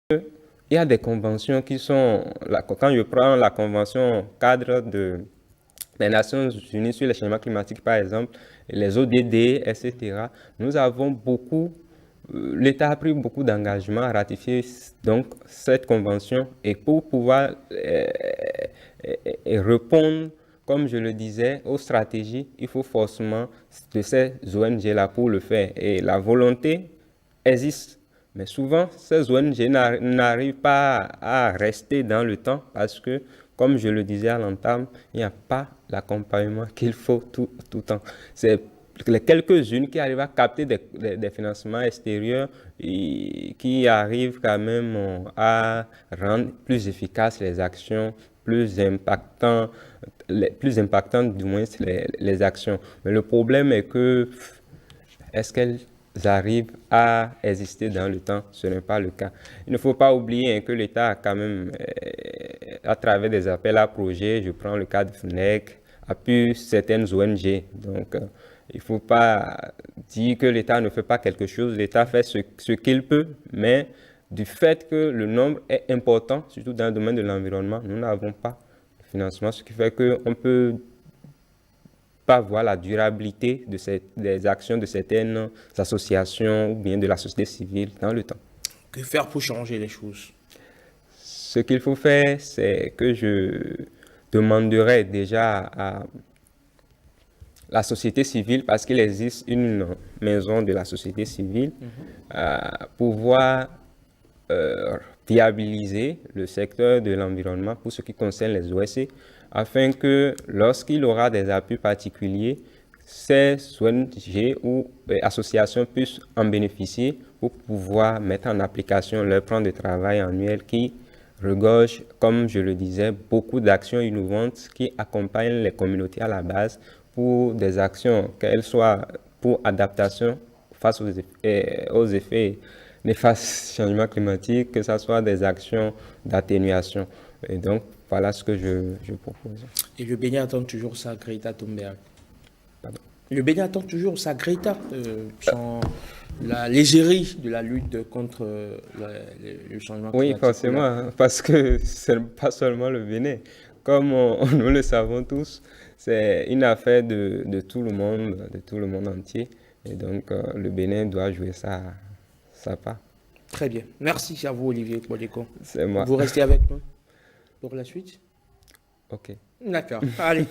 il y a des conventions qui sont, quand je prends la convention cadre des Nations Unies sur le changement climatique, par exemple, les ODD, etc., nous avons l'État a pris beaucoup d'engagements à ratifier donc cette convention et pour pouvoir répondre, comme je le disais, aux stratégies, il faut forcément de ces ONG-là pour le faire. Et la volonté existe. Mais souvent, ces ONG n'arrivent pas à rester dans le temps parce que, comme je le disais à l'entame, il n'y a pas l'accompagnement qu'il faut tout le temps. C'est les quelques-unes qui arrivent à capter des financements extérieurs et qui arrivent quand même à rendre plus efficaces les actions, plus impactantes du moins les actions. Mais le problème est que est-ce qu'elles arrivent à exister dans le temps? Ce n'est pas le cas. Il ne faut pas oublier que l'État a quand même, à travers des appels à projets, je prends le cas de FNEC, appuie certaines ONG. Donc, il ne faut pas dire que l'État ne fait pas quelque chose. L'État fait ce qu'il peut, mais du fait que le nombre est important, surtout dans le domaine de l'environnement, nous n'avons pas de financement, ce qui fait qu'on peut pas voir la durabilité des actions de certaines associations ou bien de la société civile dans le temps. Que faire pour changer les choses? Ce qu'il faut faire, c'est que je demanderai déjà à la société civile, parce qu'il existe une maison de la société civile, à pouvoir viabiliser le secteur de l'environnement pour ce qui concerne les OSC, afin que lorsqu'il aura des appuis particuliers, ces ONG ou associations puissent en bénéficier pour pouvoir mettre en application leur plan de travail annuel qui regorge, comme je le disais, beaucoup d'actions innovantes qui accompagnent les communautés à la base pour des actions, qu'elles soient pour adaptation face aux effets néfastes du changement climatique, que ce soit des actions d'atténuation. Et donc, voilà ce que je propose. Et le Bénin attend toujours sa Greta Thunberg. Pardon. Le Bénin attend toujours sa Greta, l'égérie de la lutte contre le changement Oui, climatique. forcément, parce que ce n'est pas seulement le Bénin. Comme nous le savons tous, c'est une affaire de tout le monde entier. Et donc, le Bénin doit jouer sa part. Très bien. Merci à vous, Olivier Bodeko. C'est moi. Vous restez avec nous pour la suite? OK. D'accord. Allez.